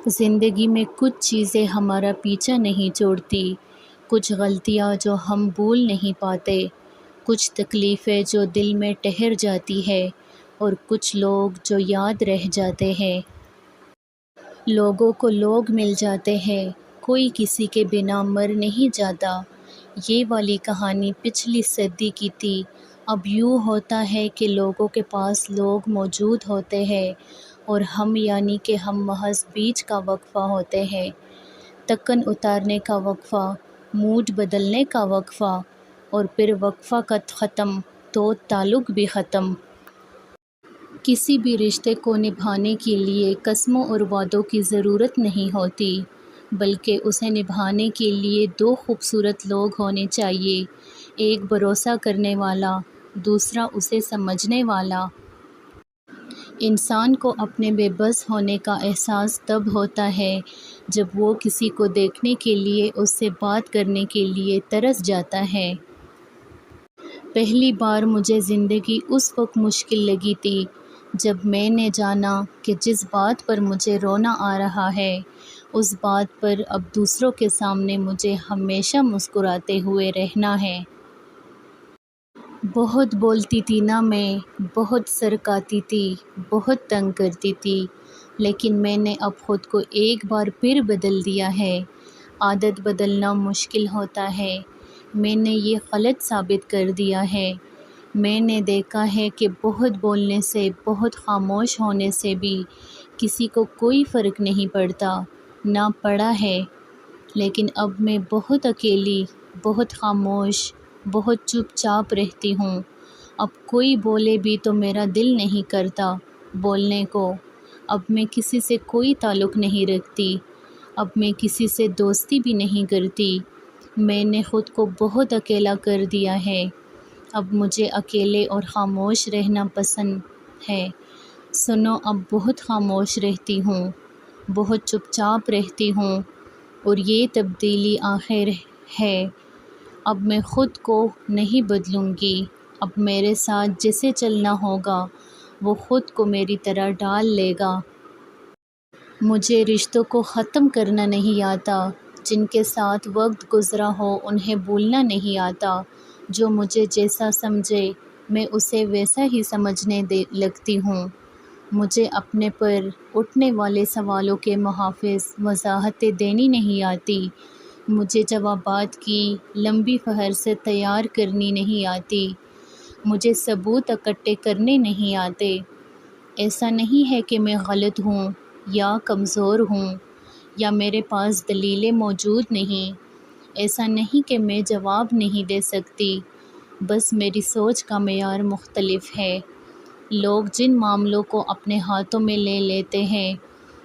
زندگی میں کچھ چیزیں ہمارا پیچھا نہیں چھوڑتی، کچھ غلطیاں جو ہم بھول نہیں پاتے، کچھ تکلیفیں جو دل میں ٹھہر جاتی ہے اور کچھ لوگ جو یاد رہ جاتے ہیں۔ لوگوں کو لوگ مل جاتے ہیں، کوئی کسی کے بنا مر نہیں جاتا۔ یہ والی کہانی پچھلی صدی کی تھی۔ اب یوں ہوتا ہے کہ لوگوں کے پاس لوگ موجود ہوتے ہیں اور ہم یعنی کہ ہم محض بیچ کا وقفہ ہوتے ہیں، ٹکن اتارنے کا وقفہ، موڈ بدلنے کا وقفہ، اور پھر وقفہ کا ختم تو تعلق بھی ختم۔ کسی بھی رشتے کو نبھانے کے لیے قسموں اور وعدوں کی ضرورت نہیں ہوتی، بلکہ اسے نبھانے کے لیے دو خوبصورت لوگ ہونے چاہیے، ایک بھروسہ کرنے والا، دوسرا اسے سمجھنے والا۔ انسان کو اپنے بے بس ہونے کا احساس تب ہوتا ہے جب وہ کسی کو دیکھنے کے لیے، اس سے بات کرنے کے لیے ترس جاتا ہے۔ پہلی بار مجھے زندگی اس وقت مشکل لگی تھی جب میں نے جانا کہ جس بات پر مجھے رونا آ رہا ہے، اس بات پر اب دوسروں کے سامنے مجھے ہمیشہ مسکراتے ہوئے رہنا ہے۔ بہت بولتی تھی نا میں، بہت سرکاتی تھی، بہت تنگ کرتی تھی، لیکن میں نے اب خود کو ایک بار پھر بدل دیا ہے۔ عادت بدلنا مشکل ہوتا ہے، میں نے یہ غلط ثابت کر دیا ہے۔ میں نے دیکھا ہے کہ بہت بولنے سے، بہت خاموش ہونے سے بھی کسی کو کوئی فرق نہیں پڑتا، نہ پڑا ہے۔ لیکن اب میں بہت اکیلی، بہت خاموش، بہت چپ چاپ رہتی ہوں۔ اب کوئی بولے بھی تو میرا دل نہیں کرتا بولنے کو۔ اب میں کسی سے کوئی تعلق نہیں رکھتی، اب میں کسی سے دوستی بھی نہیں کرتی۔ میں نے خود کو بہت اکیلا کر دیا ہے۔ اب مجھے اکیلے اور خاموش رہنا پسند ہے۔ سنو، اب بہت خاموش رہتی ہوں، بہت چپ چاپ رہتی ہوں، اور یہ تبدیلی آخر ہے۔ اب میں خود کو نہیں بدلوں گی، اب میرے ساتھ جسے چلنا ہوگا وہ خود کو میری طرح ڈال لے گا۔ مجھے رشتوں کو ختم کرنا نہیں آتا، جن کے ساتھ وقت گزرا ہو انہیں بھولنا نہیں آتا۔ جو مجھے جیسا سمجھے میں اسے ویسا ہی سمجھنے لگتی ہوں۔ مجھے اپنے پر اٹھنے والے سوالوں کے محافظ وضاحتیں دینی نہیں آتی، مجھے جوابات کی لمبی فہرست تیار کرنی نہیں آتی، مجھے ثبوت اکٹھے کرنے نہیں آتے۔ ایسا نہیں ہے کہ میں غلط ہوں یا کمزور ہوں یا میرے پاس دلیلیں موجود نہیں، ایسا نہیں کہ میں جواب نہیں دے سکتی، بس میری سوچ کا معیار مختلف ہے۔ لوگ جن معاملوں کو اپنے ہاتھوں میں لے لیتے ہیں،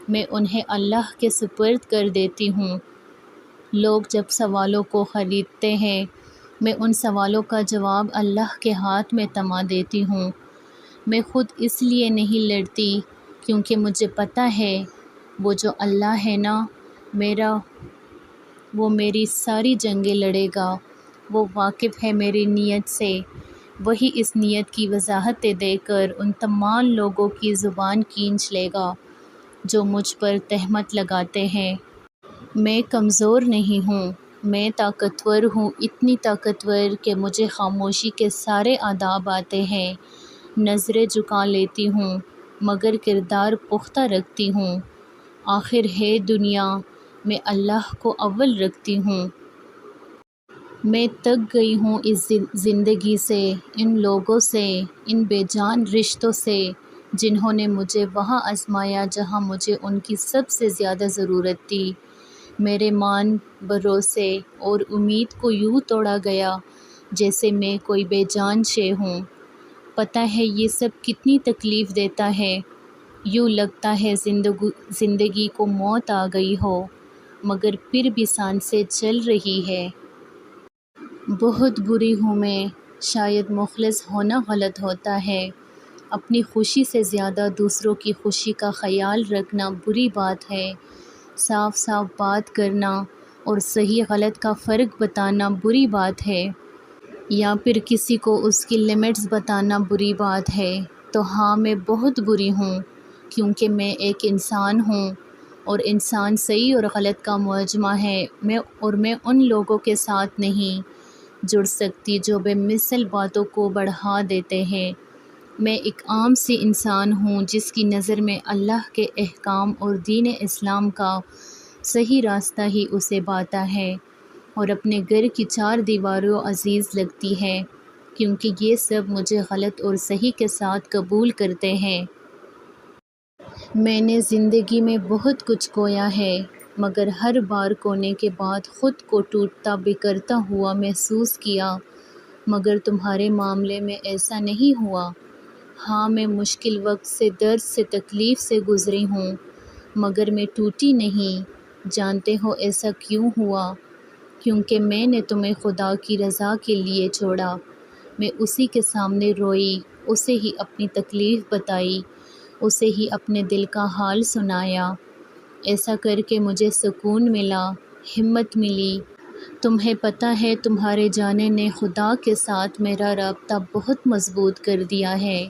میں انہیں اللہ کے سپرد کر دیتی ہوں۔ لوگ جب سوالوں کو خریدتے ہیں، میں ان سوالوں کا جواب اللہ کے ہاتھ میں تھما دیتی ہوں۔ میں خود اس لیے نہیں لڑتی کیونکہ مجھے پتہ ہے وہ جو اللہ ہے نا میرا، وہ میری ساری جنگیں لڑے گا، وہ واقف ہے میری نیت سے، وہی اس نیت کی وضاحتیں دے کر ان تمام لوگوں کی زبان کھینچ لے گا جو مجھ پر تہمت لگاتے ہیں۔ میں کمزور نہیں ہوں، میں طاقتور ہوں، اتنی طاقتور کہ مجھے خاموشی کے سارے آداب آتے ہیں۔ نظریں جھکا لیتی ہوں مگر کردار پختہ رکھتی ہوں۔ آخر ہے دنیا میں اللہ کو اول رکھتی ہوں۔ میں تھک گئی ہوں اس زندگی سے، ان لوگوں سے، ان بے جان رشتوں سے جنہوں نے مجھے وہاں آزمایا جہاں مجھے ان کی سب سے زیادہ ضرورت تھی۔ میرے مان، بھروسے اور امید کو یوں توڑا گیا جیسے میں کوئی بے جان شے ہوں۔ پتہ ہے یہ سب کتنی تکلیف دیتا ہے، یوں لگتا ہے زندگی کو موت آ گئی ہو، مگر پھر بھی سانسیں چل رہی ہے۔ بہت بری ہوں میں، شاید مخلص ہونا غلط ہوتا ہے۔ اپنی خوشی سے زیادہ دوسروں کی خوشی کا خیال رکھنا بری بات ہے۔ صاف صاف بات کرنا اور صحیح غلط کا فرق بتانا بری بات ہے، یا پھر کسی کو اس کی لمٹس بتانا بری بات ہے۔ تو ہاں، میں بہت بری ہوں کیونکہ میں ایک انسان ہوں اور انسان صحیح اور غلط کا مجمع ہے۔ میں ان لوگوں کے ساتھ نہیں جڑ سکتی جو بے مثل باتوں کو بڑھا دیتے ہیں۔ میں ایک عام سی انسان ہوں جس کی نظر میں اللہ کے احکام اور دین اسلام کا صحیح راستہ ہی اسے باتا ہے، اور اپنے گھر کی 4 دیواروں عزیز لگتی ہے، کیونکہ یہ سب مجھے غلط اور صحیح کے ساتھ قبول کرتے ہیں۔ میں نے زندگی میں بہت کچھ کھویا ہے، مگر ہر بار کھونے کے بعد خود کو ٹوٹتا بکھرتا ہوا محسوس کیا، مگر تمہارے معاملے میں ایسا نہیں ہوا۔ ہاں، میں مشکل وقت سے، درد سے، تکلیف سے گزری ہوں، مگر میں ٹوٹی نہیں۔ جانتے ہو ایسا کیوں ہوا؟ کیونکہ میں نے تمہیں خدا کی رضا کے لیے چھوڑا۔ میں اسی کے سامنے روئی، اسے ہی اپنی تکلیف بتائی، اسے ہی اپنے دل کا حال سنایا۔ ایسا کر کے مجھے سکون ملا، ہمت ملی۔ تمہیں پتہ ہے تمہارے جانے نے خدا کے ساتھ میرا رابطہ بہت مضبوط کر دیا ہے۔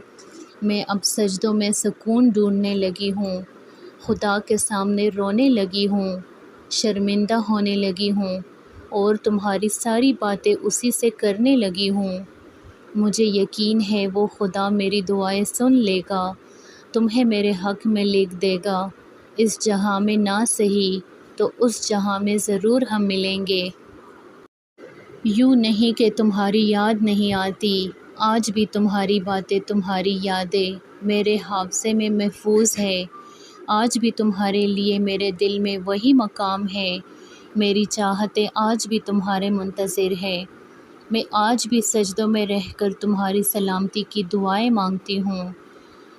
میں اب سجدوں میں سکون ڈھونڈنے لگی ہوں، خدا کے سامنے رونے لگی ہوں، شرمندہ ہونے لگی ہوں، اور تمہاری ساری باتیں اسی سے کرنے لگی ہوں۔ مجھے یقین ہے وہ خدا میری دعائیں سن لے گا، تمہیں میرے حق میں لکھ دے گا۔ اس جہاں میں نہ سہی تو اس جہاں میں ضرور ہم ملیں گے۔ یوں نہیں کہ تمہاری یاد نہیں آتی، آج بھی تمہاری باتیں، تمہاری یادیں میرے حافظے میں محفوظ ہے۔ آج بھی تمہارے لیے میرے دل میں وہی مقام ہے، میری چاہتیں آج بھی تمہارے منتظر ہے۔ میں آج بھی سجدوں میں رہ کر تمہاری سلامتی کی دعائیں مانگتی ہوں۔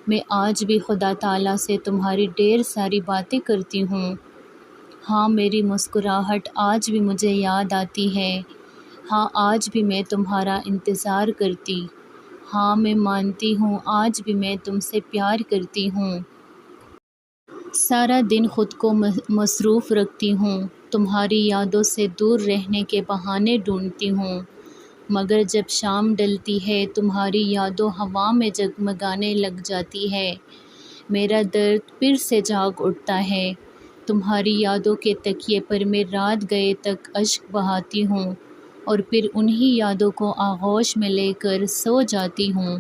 میں آج بھی خدا تعالیٰ سے تمہاری ڈھیر ساری باتیں کرتی ہوں۔ ہاں، میری مسکراہٹ آج بھی مجھے یاد آتی ہے۔ ہاں، آج بھی میں تمہارا انتظار کرتی۔ ہاں، میں مانتی ہوں آج بھی میں تم سے پیار کرتی ہوں۔ سارا دن خود کو مصروف رکھتی ہوں، تمہاری یادوں سے دور رہنے کے بہانے ڈھونڈتی ہوں، مگر جب شام ڈلتی ہے تمہاری یادوں ہوا میں جگمگانے لگ جاتی ہے۔ میرا درد پھر سے جاگ اٹھتا ہے۔ تمہاری یادوں کے تکیے پر میں رات گئے تک اشک بہاتی ہوں، اور پھر انہی یادوں کو آغوش میں لے کر سو جاتی ہوں۔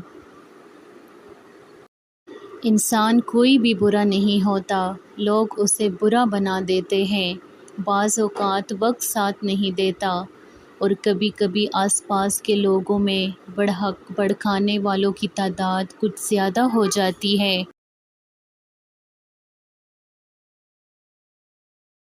انسان کوئی بھی برا نہیں ہوتا، لوگ اسے برا بنا دیتے ہیں۔ بعض اوقات وقت ساتھ نہیں دیتا، اور کبھی کبھی آس پاس کے لوگوں میں بھڑکانے والوں کی تعداد کچھ زیادہ ہو جاتی ہے۔